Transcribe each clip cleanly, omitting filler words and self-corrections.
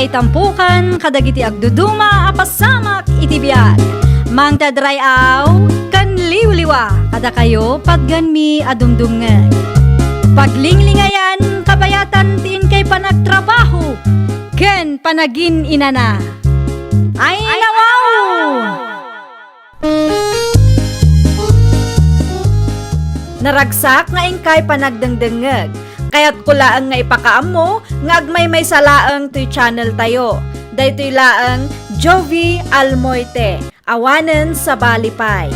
ngay tampukan kadagiti agduduma apasamak iti biag. Mang tadrayaw kan liwliwa kada kayo pagganmi adumdumngan. Paglinglingayan kabayatan tiin kay panagtrabaho ken panagin inana. Ay nawaw! Naragsak nga ingkay panagdengdengeg. Kaya't kulaang nga ipakaam mo, nga agmay salaang to'y channel tayo. Daytoy laang Jovi Almoite, awanen sa balipay.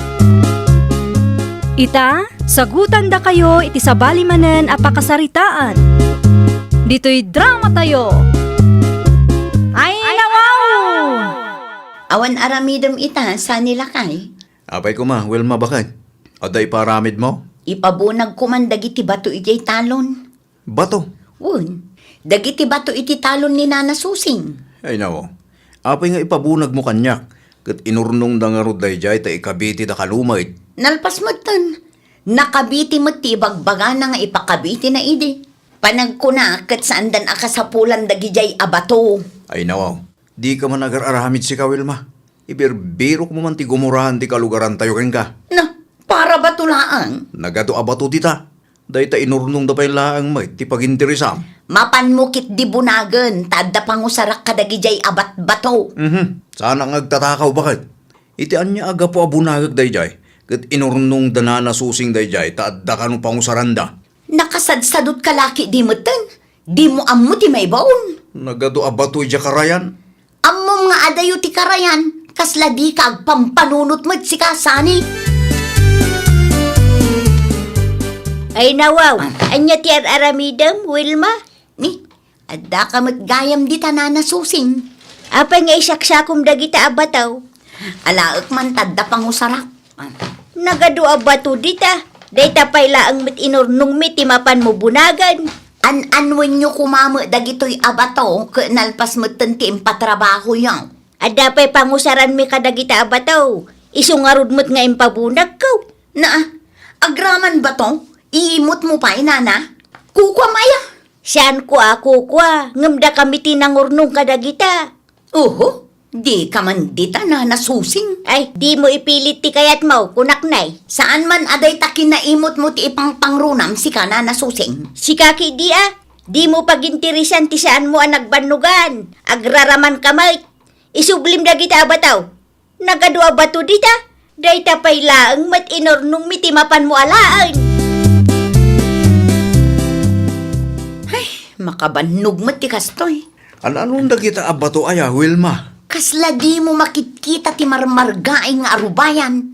Ita, sagutan da kayo iti sa balimanen apakasaritaan. Dito'y drama tayo. Ay nawaw! Awan aramidom ita, sa nilakay. Apay ko ma, Wilma bakit? Aday paramid mo? Ipabunag kuman dagiti bato iti talon. Bato? Un, dagiti bato iti talon ni Nana Susing. Ay nawo. Apay nga ipabunag mo kanyak. Kat inurnong da nga ruday jay ta ikabiti da kalumait. Nalpas mo tan. Nakabiti mo ti bagbaga na nga ipakabiti na idi. Panagkuna kat saan dan akasapulan dagijay abato. Ay nawo. Di ka man agar-aramid si ka, Wilma. Ibirbiro mo man ti gumurahan ti kalugaran tayo ken ka. Na, para batulaan. Nagado abato dita. Day ta inurnong da pa'y laang may ti pagintirisam. Mapanmukit di bunagan, tada pangusarak kadagijay abat bato. Sana ngagtatakaw bakit? Itian niya aga po abunagag day jay. Kat inurnong da na nasusing day jay, taadda ka nung pangusaranda. Nakasadsadot kalaki di mo tan. Di mo ammo ti may baon. Nagado abato ija karayan. Ammo nga adayo ti karayan, kasla di ka agpampanunot mo't si kasani. Ay nawaw, anya ti aramidam, Wilma? Ni, adda ka mo't gayam di tanana susing. Apay nga isaksakom dagita abataw. Alaak man tadda pangusarak. Nagadu abato dita. Dayta pay laang mit inurnong mit timapan mo bunagan. An-anwen nyo kumamo dagito'y abato, ka nalpas mo tanti impatrabaho yang. Adda pay pangusaran mi kadagita abataw. Isungarod mo't nga impabunag ko. Na, agraman ba to? Iimot mo pa, inana? Kukwa maya? Saan ko ako kwa, ngamda kami tinangurnong kadagita. Oho, di ka man dita na nasusing. Ay, di mo ipilit ti kayat mo, kunaknay. Saan man aday takin na imot mo ti ipang pangrunam si ka na nasusing? Si kaki di di mo pagintirisan ti saan mo ang nagbanugan. Agraraman kamay. Isublim dagita abataw. Nagadu abato dita. Dayta pay laang mat inornong mitimapan mo alaan. Makabannog mo ti kastoy. Anong dagita abato aya, Wilma? Kasla di mo makitkita ti marmargaing nga arubayan.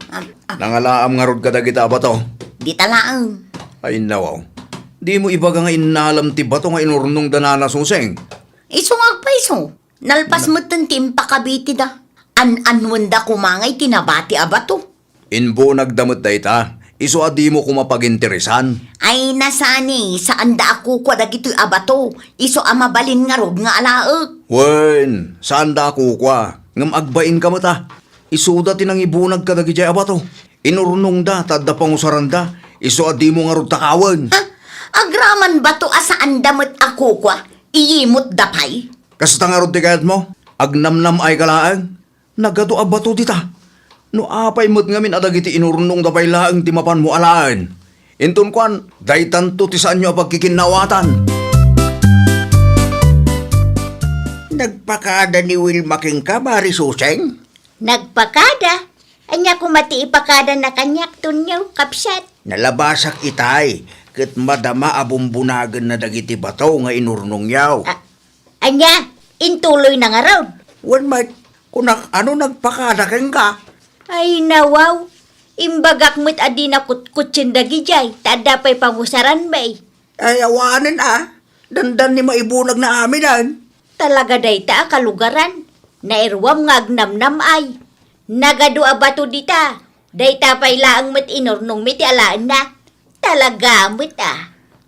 Nangalaam nga rod ka dagita abato. Di talaang. Ay nawaw. Di mo ibaga nga inalam ti bato nga inurnong danana suseng. Isungag pa iso. Nalpas mo tantim pakabiti da. An-anwanda kumangay tinabati abato. Inbo nagdamot da ita. Iso adi mo kumapaginteresan. Ay nasani, saan da ako kwa dagito'y abato. Iso amabalin nga rod nga alaag. Wen, saan da ako kwa? Ngam agbain ka mata. Isuda tinang ibunag ka dagijay abato. Inurnong da, tadda pangusaran da. Iso adi mo nga rod takawan. Ha? Agraman ba to asaan damot ako kwa? Iyimot dapay? Kasta nga rod tikayat mo? Agnamnam ay kalaan. Nagado abato dita. No apay mo't ngamin adagiti inurnong dapay laang timapan mo alaan. Inton kwan, daytan to ti saan nyo pagkikinawatan. Nagpakada ni Wilma king ka, Mari Suseng? Nagpakada. Anya kumati ipakada na kanyak tunyaw, kapsat. Nalabasak itay, kat madama abumbunagan na dagiti bataw nga inurnong yaw. Anya, intuloy na nga raw. Wan mat, kunak ano nagpakada king ka? Ay nawaw, imbagak mo't adi na kutkutsin dagijay, tada pa'y pangusaran bay. Ay awanan dandan ni maibunag na aminan. Talaga dayta kalugaran, nairwam nga agnamnam ay. Nagadu abato dita, dayta pa'y laang mo't inurnong miti alaan na. Talaga mo't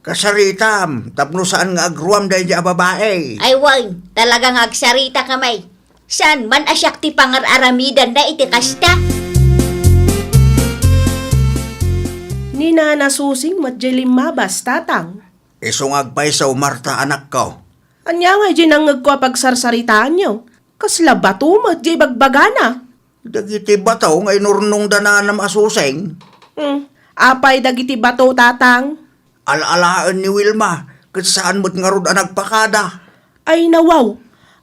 Kasaritam, tapno saan nga agruam dahil di babae. Ay wang, talaga nga agsarita kamay. San man asyak ti pangar-aramidan na iti kasta? Ni Nana Susing matjelim mabas tatang. Isungag pa sa Marta anak ko. Anya nga di nangag ko pagsarsaritaan nyo. Kasla batumat, di bagbagana. Dagiti bataw nga inurnong dananam asuseng. Apay dagiti bato tatang. Alalaan ni Wilma, kat saan mo't nga rod ang nagpakada. Ay nawaw,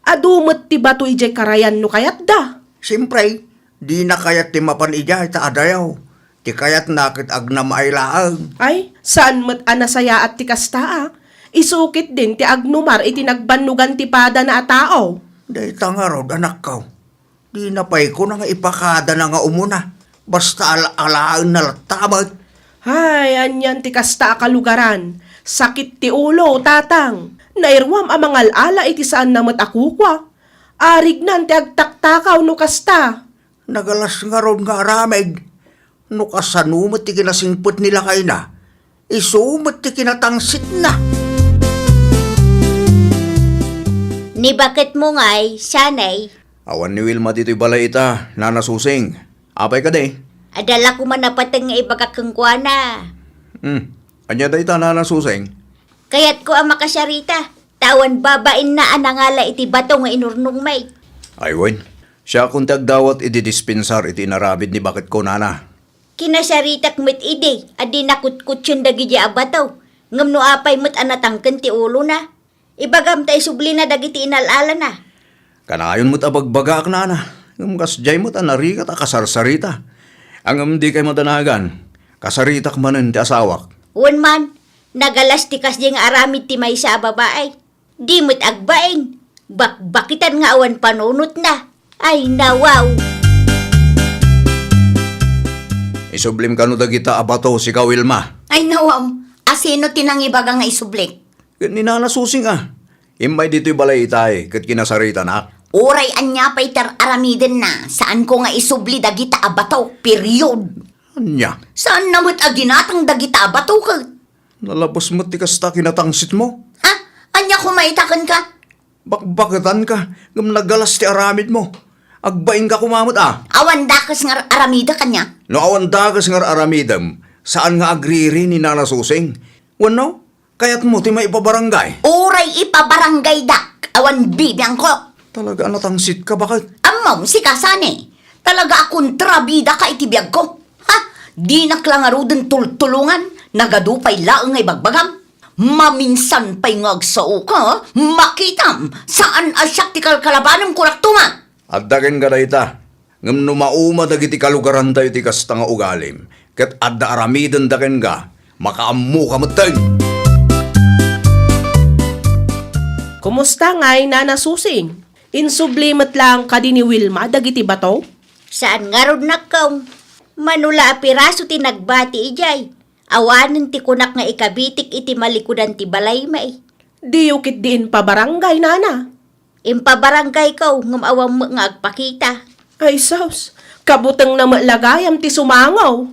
adumot ti bato ijay karayan no kayat da. Siyempre, di na kayat ti mapan ija ita adayaw. Ti kayat nakit agnam ay laang. Ay, saan mo't anasaya at ti kastaa? Isukit din ti agnumar iti nagbanugan ti pada na atao. Dahil nga rod anak ko. Di na pa'y ko na nga ipakada na nga umuna. Basta alaan na latamag. Hay, anyan ti kasta kalugaran. Sakit ti ulo, tatang. Nairwam ang mga ala iti saan namat akukwa. Arig nan ti agtaktakaw no kasta. Nagalas nga rod nga arameg. No kasanumot ti kinasingput nila kay na. Isumot ti kinatangsit na. Ni bakit mo nga'y, sanay, Awan ni Wilma dito'y balay ita, nanasusing. Apay ka day. adala ko man napatang nga ibagakangkwana. Anya day ta nanasusing. Kaya't ko ang makasarita. Tawan babain na anangala iti bato nga inurnong may. Ay, wen. Siya kung tagdawat ididispensar iti inarabid ni bakit ko nana. Kinasaritak met ide, adi nakutkutsun dagi di abataw. Ngam no apay met anatangken ti ulo na. Ibagam tay subli na dagiti inalala na. Kanayon mo't abagbagak nana. Ngam kasjay mo't anarikat akasarsarita. Ang di kay madanagan. Kasaritak manen ti asawak. Wan man, nagalas ti kasdi nga aramid ti may sa babaay. Di met agbaing. Bakbakitan nga awan panunot na. Ay nawaw. Isublim ka no dagita abato si ka Wilma. Ay nawaw, asino tinangibaga nga isublik? Ninanasusing ah. Imay dito'y balay itay, kat kinasarita na. Uray anya pa'y aramiden na, saan ko nga isubli dagita abataw, period. Anya, Saan namot aginatang dagita abataw ka? nalabas mo't ti kasta kinatangsit mo. Ha? Anya ko maitakan ka? Bakbakatan ka, ngam nagalas ti aramid mo. Agbaing ka kumamot ah. Awan dakas nga aramida kanya. No awan dagas nga aramidam, saan nga agriri ni nanasusing? Wano, kaya't mo ti may ipabarangay. Uray ipabarangay dak, awan bibiyang ko. Talaga natangsit ka, bakit? Amaw si kasane. Talaga akong trabida ka itibiyag ko. Ha? Di naklangarudin tultulungan, nagadupay laang ay bagbagam. Maminsan pa'y ngagsao ka, makitam, saan asyak ti kalkalabanang kuraktungan. Addaken ka dayta. Ngam numauma dagiti kalugaran tayo ti kasta nga ugalim. Kat adda aramidan daken ka, makaammo ka matag. Kumusta nga'y nanasusing? Insublimat lang ka din ni Wilma dagiti bato? Saan nga ron nakaw? Manula a piraso ti nagbati ijay. Awanan ti kunak nga ikabitik iti malikudan ti balay may. Di yukit diin pa barangay, nana. Impabarangay kaw ngam awang mo nga agpakita. Ay, saus. Kabutang na malagayam ti sumangaw.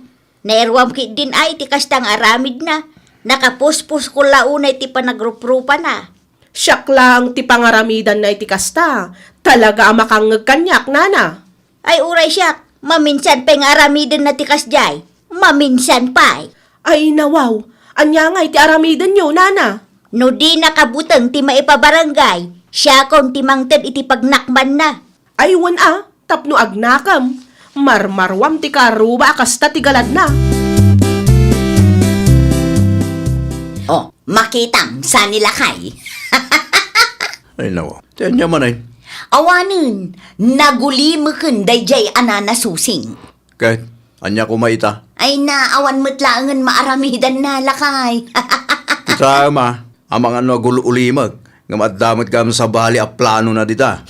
Nairwam kit din ay ti kastang aramid na. Nakapuspus ko launay ti panagrup-rupa na. Siyak lang ti pangaramidan na iti kasta. Talaga makangag kanyak, nana. Ay uray siya, maminsan pa nga aramidan na ti kasjay. Maminsan pa. Ay, nawaw. Anya nga iti aramidan nyo, nana. No di nakabutang ti maipabarangay, siya kon ti mangted iti pagnakman na. Ay, wan tapno agnakam. Marmarwam ti karuba kasta ti galad na. Oh, makitam, saan nila kay? Ay nawa, tiyan niya man ay. Awanin, nagulimukin dayjay ananasusing. Kahit, anya kumaita. Ay na, awan matlaangan maaramidan na lakay. Kita ma, amang ano gululimag. Ngam addamot kam sa bali a plano na dita.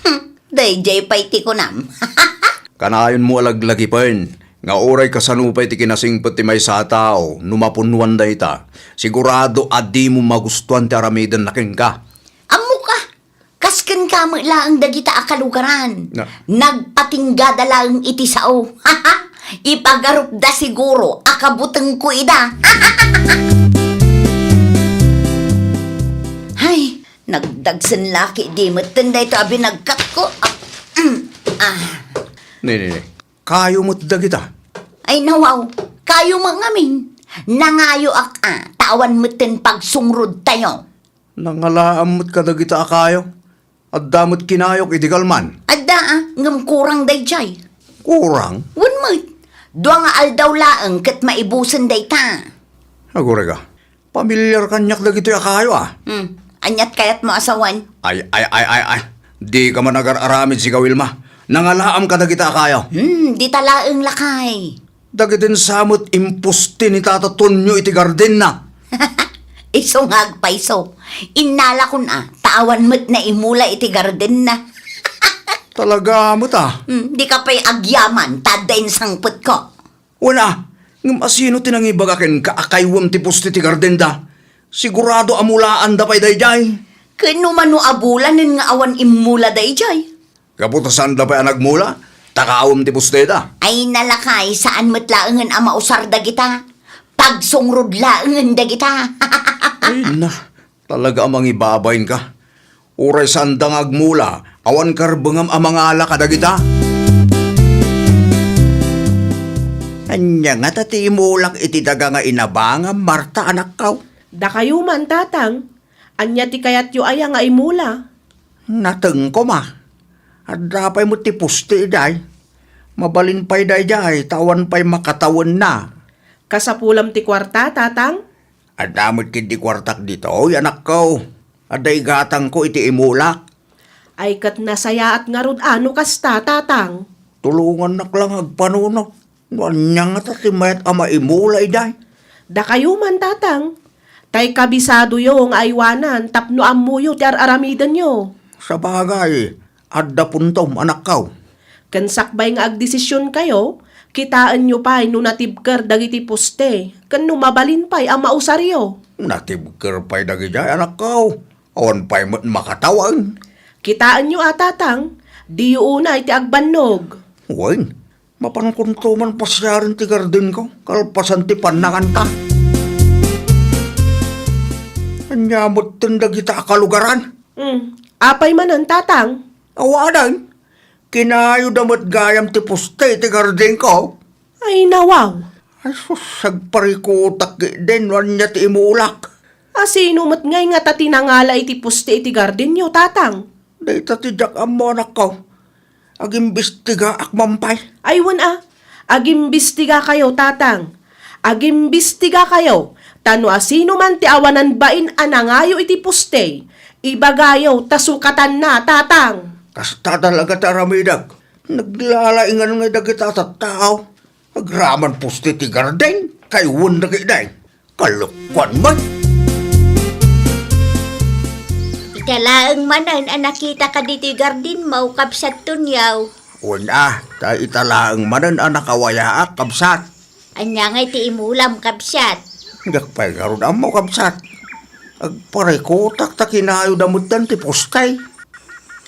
Dayjay pa'y tikunam. Kanayon mo alaglagi pen. Nga oray kasanupay ti kinasingpet ti may sa tao, numapunwan da ita. Sigurado adi mo magustuhan ti aramidan na ken ka. Amo ka, kasken ka mo lang dagita akalugaran. Na. Nagpatinggada lang iti sao. Ipagarup da siguro, akabuteng ko ida. Ay, nagdagsan laki di matanda ito abi nagkat ko. Ni. Kayo mo't dagita. Ay nawaw, kayo mangamin. Nangayo tawan mo tin pagsungrod tayo. Nangalaamot ka dagita akayo. At damot kinayok idigalman. Adda ngam kurang dayjay. Kurang. Wan mo't. Dua nga aldaw laang kat maibusan dayta. Agure ka. Pamilyar kanyak dagito akayo Anyat kayat mo asawan. Ay. Di ka man agar-aramid si Wilma. Nangalaam ka dagita akayo. Di talaang lakay. Dagitin samot impusti ni Tata Tonyo iti garden na. Iso nga agpaiso. Inala ko na, tawan mo't na imula iti garden na. Talaga mo ta. Di ka pa'y agyaman, tadain sangput ko. Wala. Ngam asino tinangibagakin kaakaywam ti pusti ti garden da. Sigurado amulaan da pa'y dayjay. Kano mano abulanin nga awan imula dayjay. Kaputasan da pa'y nagmula. Takaawam ti pusti da. Ay nalakay, saan mo't laangan ama usar da kita. Pagsungrod laangan da kita. Ay na. Talaga amang ibabayin ka. Uray sandang agmula. Awan karbangam amang ala ka dagita. Anya nga tati imulak iti daga nga inabangam, Marta anak kaw. Da kayo man, tatang. Anya ti kayat yu aya nga imula. Nateng ko ma. At dapay mo ti pusti day. Mabalin pa'y day day, tawan pa'y makatawan na. Kasapulam ti kwarta, tatang. At damot kindi kwartak dito, oy anak ko. At day gatang ko iti imulak. Ay kat nasaya at nga rod ano kasta, tatang. Tulungan nak lang agpanunok. Anya nga tati mayat ama imulay day. Da kayo man, tatang. Tay kabisado yo nga aywanan, tapno amuyo ti aramidan yo. Sa bagay, adda puntom anak kaw. Kansakbay nga agdesisyon kayo, kitaan nyo pa'y no natibker dagiti poste, kan no mabalin pa'y ang mausaryo. Natibker pa'y dagijay anak kaw. Awan pa'y makatawan. Kitaan nyo atatang, di una iti agbannog. Wen, mapankuntuman pasyarin ti garden ko. Kalpasan ti panangan ta. Anyamot tindag ita kalugaran. Apay manan tatang, Awadan, kinayo damot gayam ti puste ti garden ko. ay nawaw. Ay sus, sagparikutak din, wanya ti imulak. Asino mat ngay nga tati nangala iti poste iti garden nyo, tatang. Dita ti jak amo anak ko. Agimbestiga akmampay. Aywan agimbistiga kayo, tatang. Agimbistiga kayo, tano asino man ti awanan bain anangayo iti poste, ibagayo tasukatan na, tatang. Kasta talaga taramidag. Naglalaingan nga dagita at tao. Agraman pusti ti garden. Kay wun na kiday. Kalukwan man. Italaang manan ang nakita ka dito garden mo, kapsat tunyaw. Una, ta italaang manan anak kawayaak kabsat. Anya nga iti imulam kapsat. Gakpay karon amo kabsat. Agparikutak ta kinayo damutan ti pustay.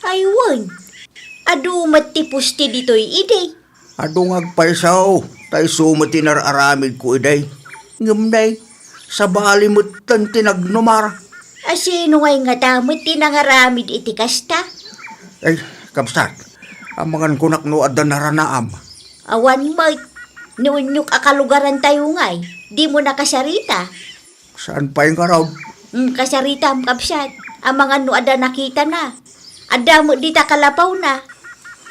Aywan. Adumat ti pusti dito'y ide. Adong agpaysaw. Tay sumati nararamid ko iday. Ngamday, sa bali mo't tinagnumar. Asino ngay nga damot tinangaramid iti kasta? Ay, kabsat. Amangan ko naknuad na naranaam. Awan mo, nunyok akalugaran tayo ngay. Di mo nakasarita. Saan pa yung karaw? Kasarita ang kapsat. Ang mga nuada nakita na. Ada mo dita kalapaw na.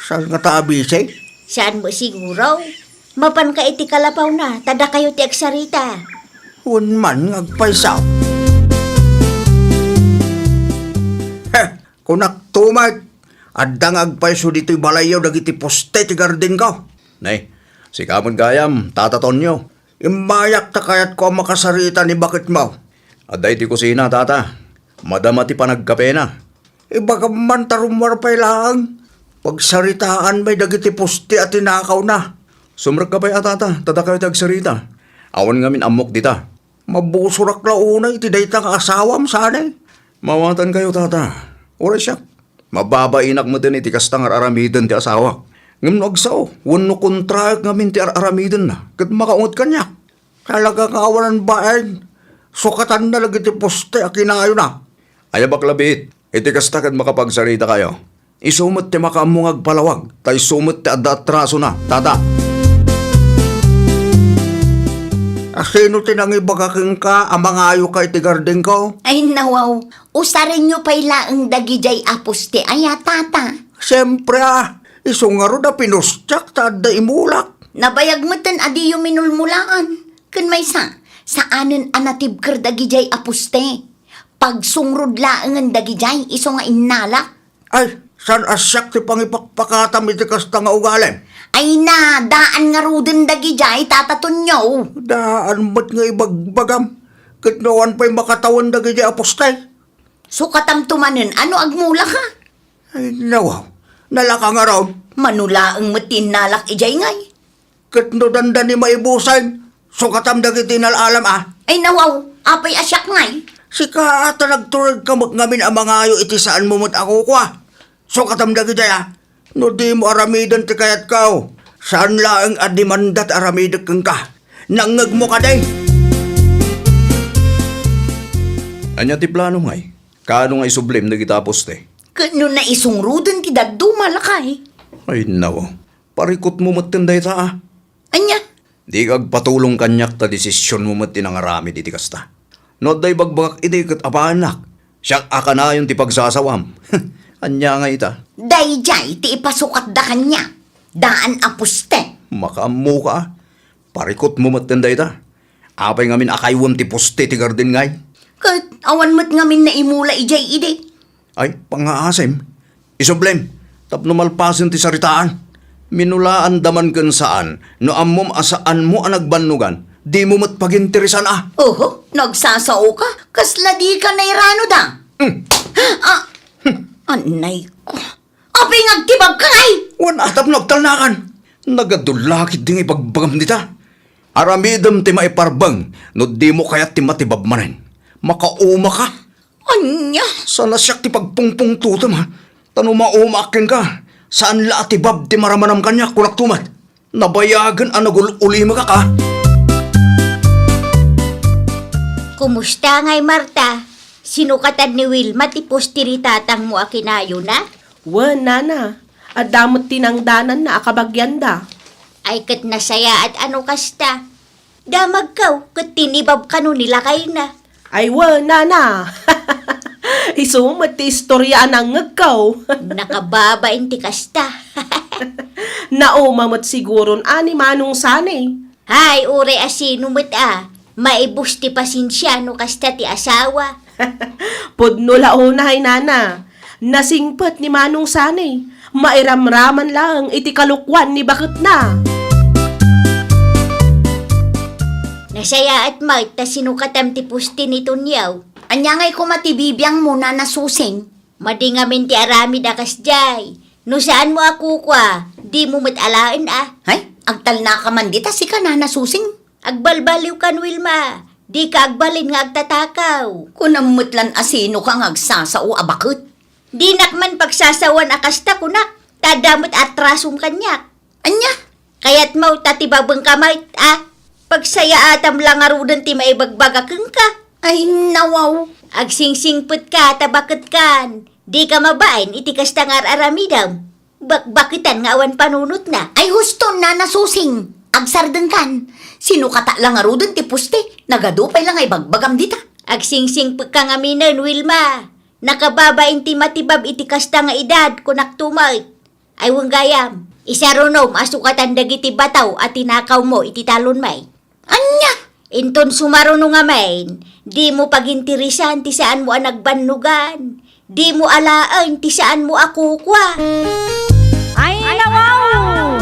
Saan nga taabisay? Saan mo siguro? Mapan ka iti kalapaw na. Tada kayo ti agsarita. Hun man ngagpaysaw. Kunak tumat. Adang agpayso dito'y balayaw dagiti poste ti garden ko. Nay, si Kamon Gayam, Tata Tonyo. Imayak ta kayat ko makasarita ni bakit mo. Aday ti kusina, Tata. Madama ti panagkape na. Ibaga man tarumar pa'y lang. Pagsaritaan may dagiti poste at tinakaw na. Sumrak ka pa'y Tata, tada kayo tagsarita. Awan ngamin amok dita. Mabusurak na unay, tiday tang asawam sanay. Mawatan kayo, Tata. Oras siya. Mababainak mo din iti kastang aramidan ti asawa. Ngam no agsaw, wano kontrayak ngamin ti aramidan na. Kat makaungot ka niya. Talaga kawalan bayan. Sukatan na lagi ti poste at kinayo na. Ayabak labit, iti kasta kat makapagsarita kayo. Isumot ti makaamungag palawag, tay sumot ti adatraso na, Tata. Asino tinangibagaking ka, amangayo ka iti gardeng ko? Ay nawaw, usarin nyo pa'y laang dagijay apuste ay tata. Siyempre isungaro da pinustyak ta da imulak. Nabayag mo tan adi yung minulmulaan. Kun may saanan anatib ker dagijay apuste. Pagsungrod laangan dagijay, iso nga inalak. Ay, san asyak ti pangipakpakatam iti kasta nga ugalem? Ay na, daan nga rudin dagijay, tataton nyo. Daan ba't nga ibagbagam? Kitnawan pa'y makatawan dagi di apostay. Sukatam tumanin, ano agmula ka? Ay, nawaw. Nalaka nga raw. Manulaang matinalak ijay ngay. Kitno dandan ni maibusan. Sukatam dagi tinalalam Ay nawaw, apay asyak ngay. Sika ata nagturag ka ngamin ang mga ayo iti saan mo mo't ako kwa. Sukatam dagi daya. No di mo aramidan ti kayat kao. Saan laang adimandat aramidak kang ka. Nangag mo ka day. Anya ti plano ngay? Kaano nga isublim na kita poste? Kano na isungrudan ti daddo malakay. Ay nawo, parikot mo matinday ta Anya, Di kag patulong kanyak ta desisyon mo mat tinangarami iti kasta. No day bagbagak iti kat apanak. Siyak akanayon ti pagsasawam. Anya nga ita. dayjay ti ipasukat da kanya. Daan apuste. Makamu ka. Parikot mo matinday ta. Apay ngamin akaywam ti poste ti garden ngay. Kat awan mat ngamin na imula ijay ide. Ay, pangaasim. Isublem. Tapno malpasin ti saritaan. Minulaan daman kan saan. No ammom asaan mo ang nagbanugan. Di mo mat paginteresan Oho, nagsasao ka? Kasla di ka na irano da. Anay ko. Apay ngagtibag ka ay! Wan atap nagtalnakan. Nagadulakit ding ipagbagam dita. Aramidam ti maiparbang. No di mo kayat ti matibab manen. Makauma ka. Anya? Sana siyak ti pagpungpung tutam ha. Tano maumakin ka. Saan la ti bab ti maramanam kanya kulak tumat. Nabayagan ang nagululima ka ka. Kumusta ngay Marta? Sinukatan ni Wilma ti postiritatang mo akinayo na? Wan, nana. Adamot tinangdanan na akabagyan da. Ay kat nasaya at ano kasta. Damag kaw, kat tinibab ka no nila kayo na. Ay, wan, nana. Isumot ti istorya ang ngagkaw. Nakababain ti kasta. Naumamot siguron ani manong sanay. Hay, ure asino mo't maibus ti pasinsya no kasta ti asawa. Pudno launay, nana. Nasingpet ni manong sanay. Mairamraman lang iti kalukwan ni bakit na. Nasaya at Mart ta sinukatam ti pusti ni Tunyaw. Anya ngay kumatibibiyang muna na susing. Madingamin ti arami da kasjay. No saan mo ako kwa? Di mo matalaan Ay, agtal na ka man dita si ka na nasusing. Agbalbaliw kan Wilma. Di ka agbalin nga agtatakaw. Kunamutlan asino ka ngagsasao abakot. Di nakman pagsasawan akasta kunak. Tadamot atrasong kanyak. Anya? Kaya't mau tatibabang kamay Pagsaya atam lang arudan ti maibagbagakeng ka. Ay, nawaw. Agsingsingput ka tabaket kan. Di ka mabain iti kasta nga aramidam. Bakbakitan nga awan panunot na. Ay, husto na nasusing. Agsardan kan. Sinukata lang arudan ti puste. Nagadupay lang ay bagbagam dita. Agsingsingput ka nga minan, Wilma. Nakababain ti matibab iti kasta nga edad kunak tumay. Ay gayam. Isarunom asukatan dagiti bataw at tinakaw mo iti talon may. Anya? Inton sumaruno nga main, di mo pagintirisan ti saan mo ang nagbannugan. Di mo alaan ti saan mo akukwa. Ay, nawaw!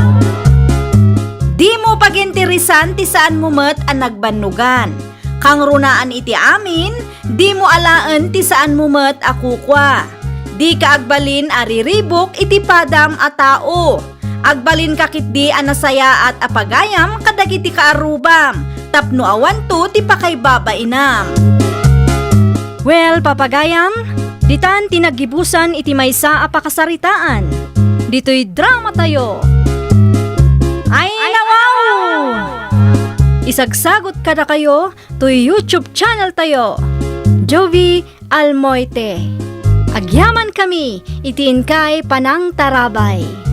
Di mo pagintirisan ti saan mo met ang nagbanugan. Kang runaan iti amin, di mo alaan ti saan mo met akukwa. Di ka agbalin ariribok iti padam a tao. Agbalin kakit di anasaya at apagayam kadagiti kaarubam. Tapno awan to ti pakaybabainam. Well, papagayam, ditan tinagibusan iti maysa a pakasaritaan. Dito'y drama tayo. Ay, nawaw! Isagsagot kada kayo to YouTube channel tayo. Jovi Almoite. Agyaman kami, itiin kay Panang Tarabay.